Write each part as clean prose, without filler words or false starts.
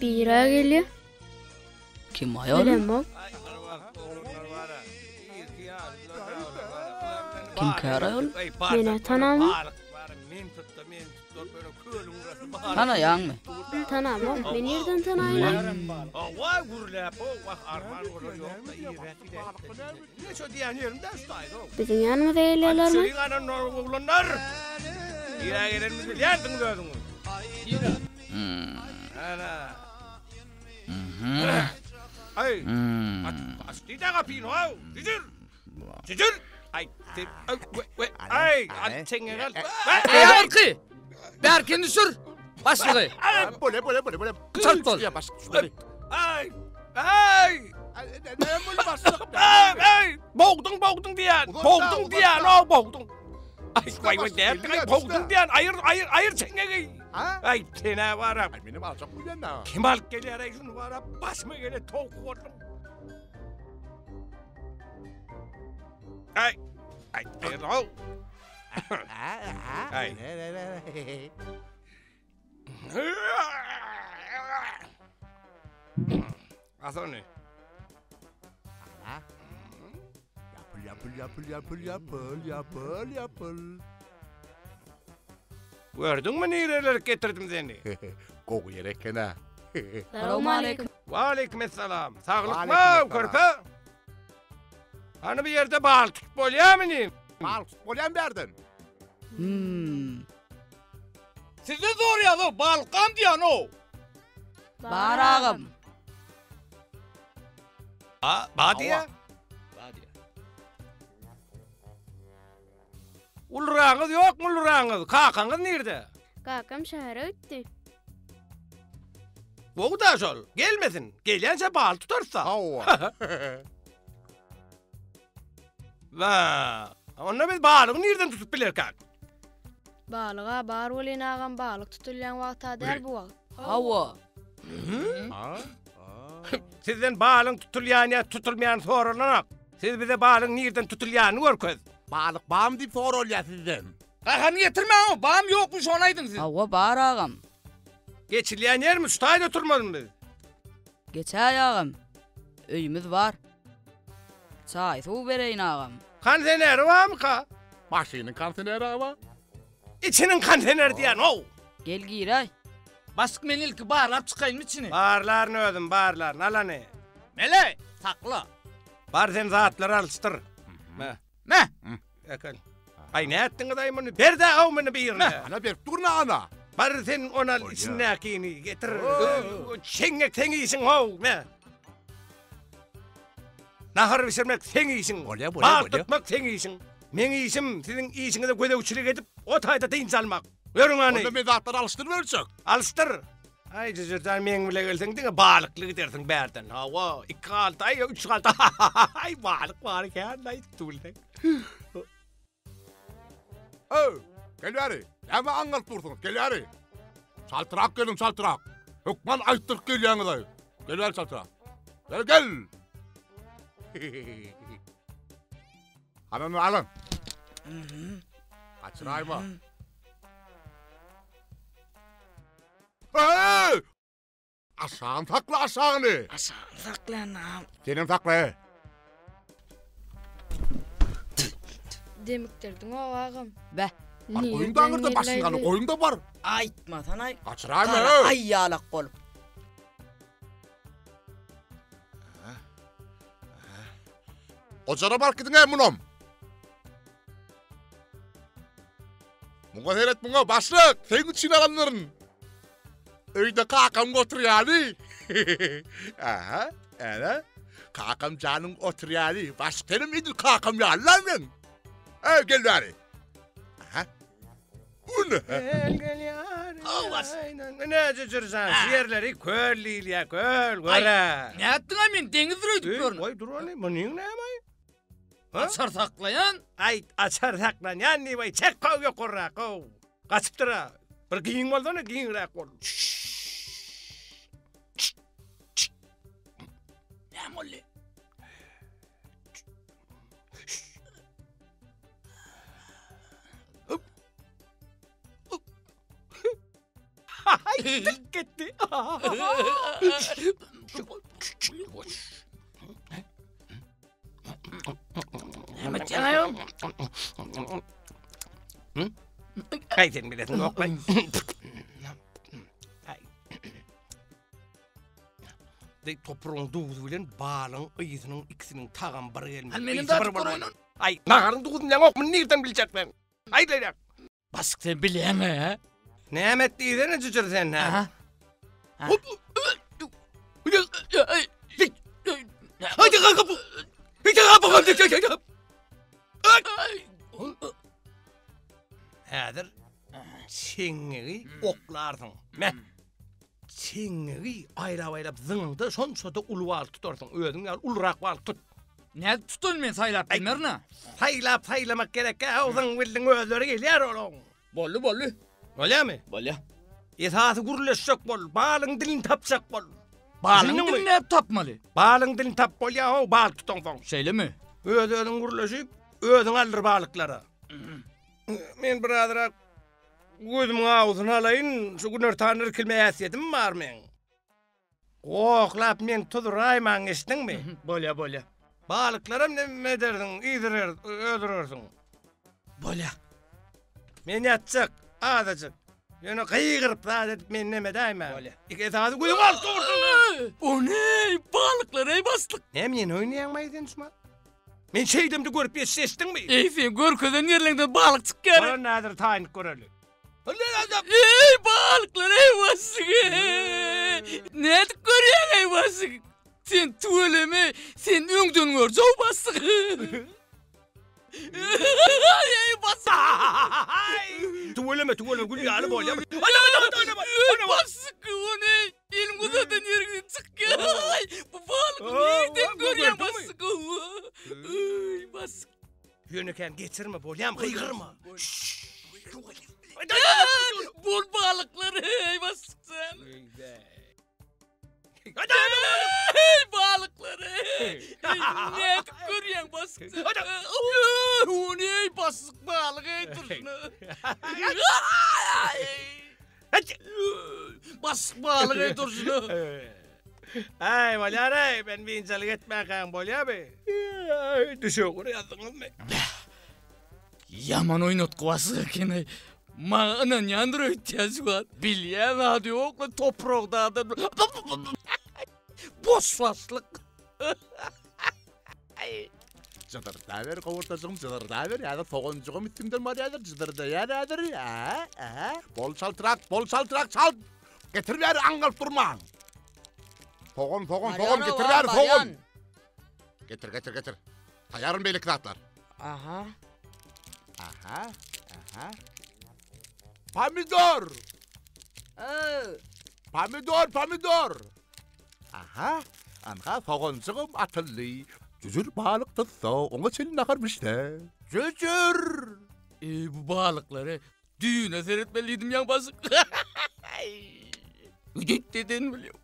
Bira geliyor. Kim ayol? Bilemem. Kim kär ayol? Mene tanamam. Tanayan mı? Tanamam. Ben nereden tanayım? Bizim yanımıza geliyorlar mı? Arki! Berkin düşür! Başlığı! Böyle. Çalt ol! Boğdun diyen. Boğdun. Ay boğdun diyen. Ayır çengeli. Ay tene var. Benim alacak bu yana. Kemal geliyor ay şunu var. Basma gele tok vurdum. Ay hello. Ay. Asone. Yapıl. Gördün mü nereler getirdim seni? Koku yerek kena. Selamun aleyküm. Ve aleykümselam. Sağlık mı Aleykümselam. körpe? Hani bir yerde bal tutup oluyor mu? Bal bolyan verdin. Size zor ya lo Balkan diyan o. Barağım. Badiye. Ulurağınız yok mu ulurağınız? Kakanız nerede? Kakam şehre gitti. O da sol. Gelmesin. Gelense bal tutarsa. Hava. Va. Onda biz balığı nereden tutup bilir kak? Balığa bar olin ağam balık tutulyan vakta der bu vakt. Hava. Sizden balığın tutulyan tutulmayan sorulanak. Siz bize balığın nereden tutulyanı görköz. Balık bağım deyip sonra ol ya sizden. Kakanı getirme ama bağım yokmuş onaydın siz. Hava barağım. Geçileyen yer mi? Stayda oturmadın biz. Geçe ayağım. Öyümüz var. Çay su vereyin ağam. Kanteneri var mı ka? Başının kantineri ama. İçinin kanteneri diyen o. Gel giray. Baskı menil ki bağırlar çıkayım içini. Bağırlarını ödüm bağırlarını. Ala ne? Mele sakla. Bar sen zatları alıştır. Ne? Yakal. Ay ne ettin kadar bunu? Bir de o bunu bir yerine. Ana bir durna ana. Bar sen ona içindekini getir. Çengek sen iyisin o. Ne? Nahar bitirmek sen iyisin. Olya. Bağ tutmak sen iyisin. Men iyisim sizin iyisinize göde uçuluk edip o tayda deyin salmak. Görün anı. Onda mezatları alıştır verecek. Alıştır. Ay cızırtan men bile gelsen dine balıklı gidersin berden. Hava 2 altı ay 3 altı. Ay balık ya. Ay tuldek. Gel bari. Hemen anlat dursun. Gel bari. Saltırak gelin saltırak. Hükman ayıttırk gel yanıda. Gel bari saltırak. Gel. Ananı alın. Kaçırayma. Aşağın takla aşağını. Aşağı saklan ağam. Senin takla. Demiktirdin o ağam. Be. Var koyunda anırda başınganı koyunda var. Aytma tanay. Kaçırayma. Ay yalak kol. Ocara marketin emunom. Muga seyret muga başlık. Senin için alanların. Öyde kakam otur yani. Aha, ana. Kakam canım otur yani. Başkanım idir kakam ya lan. Gel bari. Aha. Bunu. Gel yar. Ne cızırsan? Yerleri köl değil ya köl. Göre. Ne ettin amin deniz röydük görün. Vay dur oğlum. Bu neyin ne amay? Açar saklayan. Ay açar saklan. Yani vay çek kav yok orra kav. Kaçıp dıra. Bir giyin oldu ne giyin rak ol. Ne molle? Gitti. Hemet yanayım. Ay sen bilesin yok lan. Ay. De toprağın doğuzu bilen bağlın ıyısının ikisinin tağın bir gelmiş. Al benim Iyisi de bir tuttur var. oynan. Ay nagarın doğuzun ne yok mu? Nereden bilecek ben? Ay lan. Basık sen bilen ha? Nemet değilse ne cücür sen ha? Aha. Hadi kalk. Hadi kalk. Häzir çeňegi oklarsın. Men çeňegi aýlap-aýlap zyňyňda şonşada ulwal tutarsyň. Özüň ýa ulrak wal tut. Ne tutun men saylap bilmerna? Saylamak gerek ha. Ozyň bildin özleri gelýär oğlum. Bollu. Bolýarmy? Bolya. Esasy gurleşek bol, balyň dilini tapsak bol. Balın Düşündün mü? dilini hep tapmalı. Balyň dilini tap bolýar, bal tutan soň. Şeyle mi? Özüň gurleşip, özüň aldyr balyklara. Men birazrak gözümün ağzını alayın, şu günler tanır kilmeyasiyetim var men. Oklap men tuzurayman eştin mi? Bolya. Balıklarım ne derdin, öldürürsün. Bolya. Men yatacak, ağdacak. Yani kıyıkırıp da edip men neme dayma. Öyle. İki saati gözüm al doğursun. O ne? Balıklar ey bastık. Ne men oynayan maydın şuma? Men şeydimdi görüp yetiştin mi? Ey sen görközün yerlerinde balık çıkar. Bana nadir tayin göreli. Ey balıklar ey bastık. Ne görüyorsun ey bastık? Sen tuvalemi, sen öngdün görce o bastık. Ey bastık. Tuvaleme gülüyanı bol ya. Ey bastık o ne? Elim kuzadan yerine çıkıyor. Bu balık nereden görüyor bastık? Ey bastık. Yönüken geçirme bolyam kıygırma. Bol balıkları ey bastık sen. Ey balıkları. Ne görüyorsun bastık sen? O ne bastık balık ey dursun. Bastık balık ey dursun. Ay bolyar ben bir incelik etmeyken bolya be. Düşüyor yazdınız mı? Yaman oynat kuvası kene. Mağanan yandır ihtiyacı var. Bilyen hadi okla toprakta da. Boş vaslık. Cıdırdaver kovurtacığım cıdırdaver ya da soğuncağım ittimden var yadır cıdırdaver ya. Bol çaltırak çal. Getir ver angal durma. Soğun getir ver soğun. Getir. Tayarın beylik rahatlar. Aha. Pomidor. Oo. Pomidor. Aha. Anha soğuncağım atıllı. Cücür balık tutsa ona çelin akarmış da. Cücür. Bu balıkları düğüne seyretmeliydim yan basık. Üdük dedin biliyorum.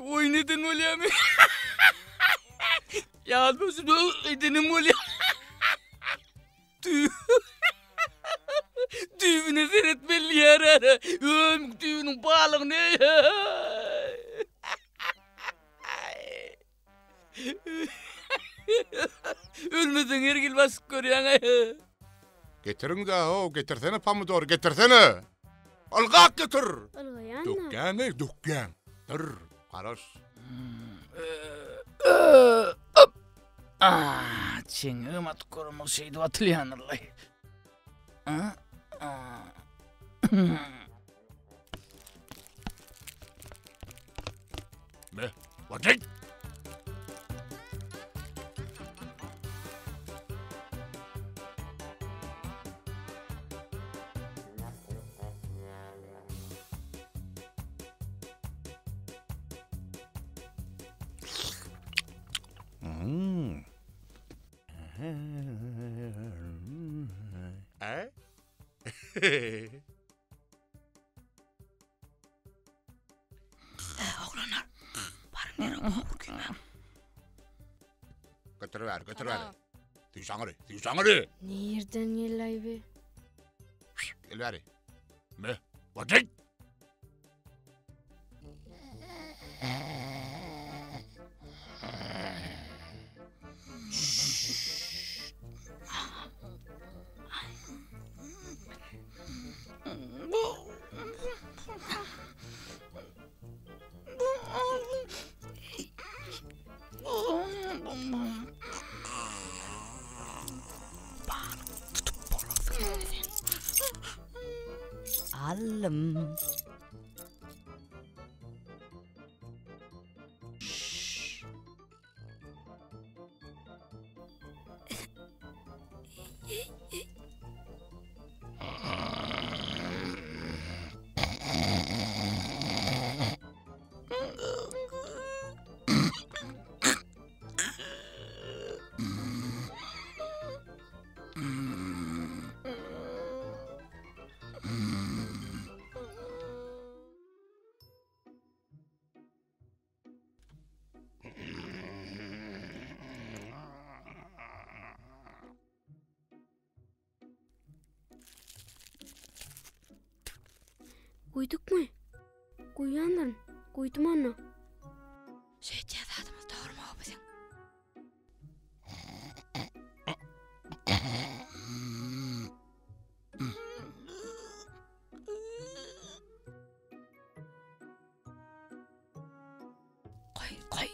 Oynadın öyle mi? Ya gözüm edenim öyle. Düğüne seyretmeli yer. Düğünün balığı ne? Ölmeden ergil basık görüyorsun. Getirin de o getirsene pomidor getirsene. Algak getir. Ilgayan Dükkan. Dur. Karas. Çeňigim atkorumak şeydi atlayanırlay. Ne? Vacik. Oğlanlar, barın nereye okuyun? Götür ver. Tüysanırı. nereden gelay be? Gel ver. Me. Vacik. Kuyduk mu? Kuyanların. Kuydum onu. Şeýtýän zatymyz dogurmagy biziň. Koy.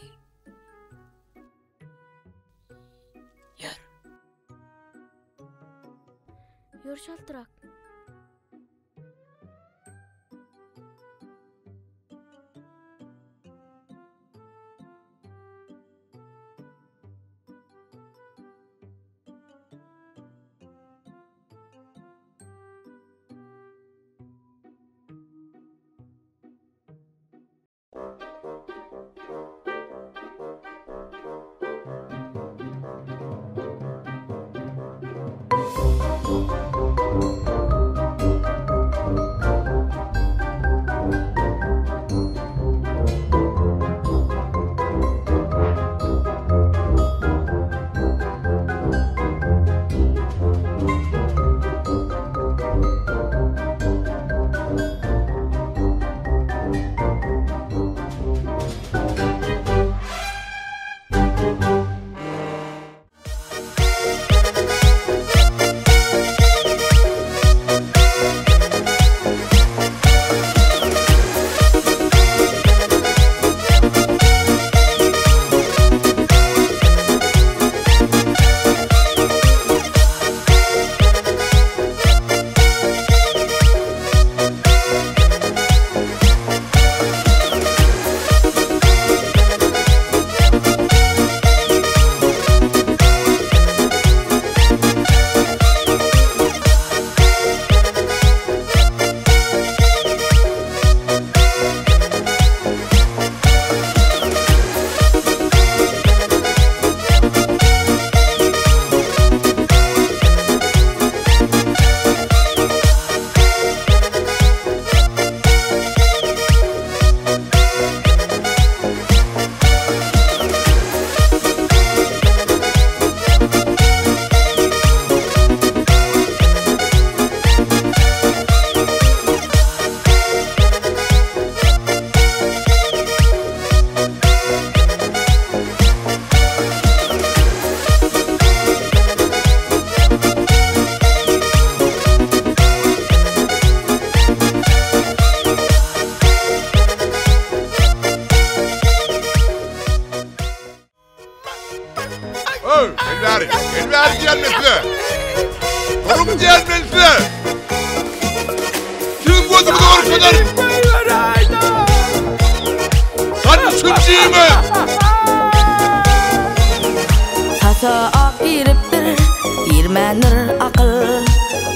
Yor şaltırak. Elver gelmesi. Durum gelmesi. Tüm gözümü doğru kadar. Sen sürcüyü mü? Sasa akiriptir, irmenir akıl.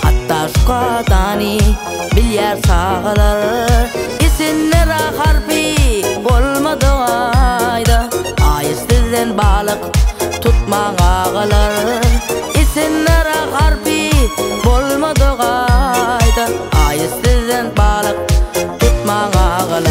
Hatta şu kadani bilyar sağlar. İsinler harbi olmadı ayda. Ayıstızın balık tutman ağalar. İsinler harbi olmadı ayda. Ayıstızın balık tutman ağalar.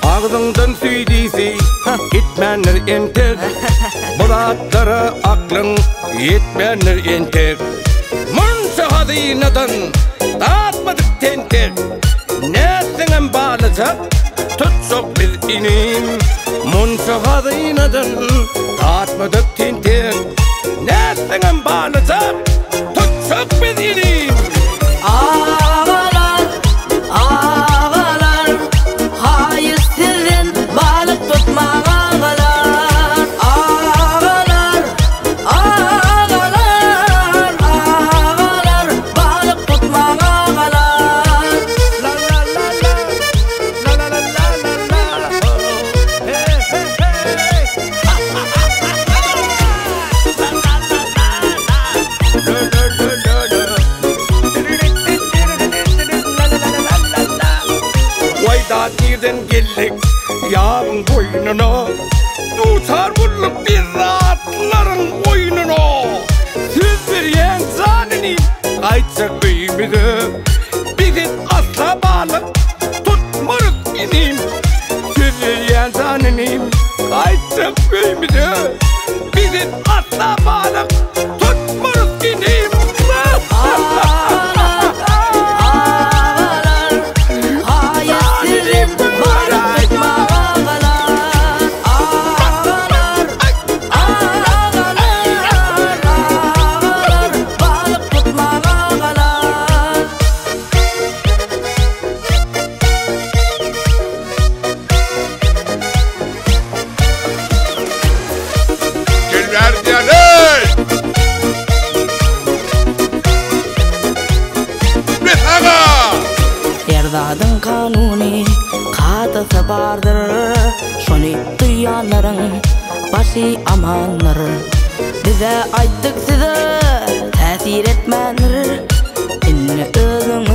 Ağzından süydiysi gitmenler entek. Bulatlara aklın yetmenler entek. Munşa hazinadan dağıtmadık tentek. Nesinin bağlısak tutsak biz inim. Munşa hazinadan dağıtmadık tentek. Nesinin bağlısak tutsak biz inim. Ağalar, ağalar, hayıstırın balık tutma ağalar. Ağalar, ağalar, ağalar, balık tutma ağalar. La la la la, la la la la la la. Hey hey hey. La la la la la. saat yerden geldik yağın boynuna tutar vurup bir rahatların oyununa siz bir yen zanini kaçsak büyümüdü bizim asla balık tutmuruk inim siz bir yen zanini kaçsak büyümüdü bizim asla balık tutmuruk inim Erdadın kanuni katısı bardır şunu duyanların başı amanlar bize ayttık size tesir etmenir inni özün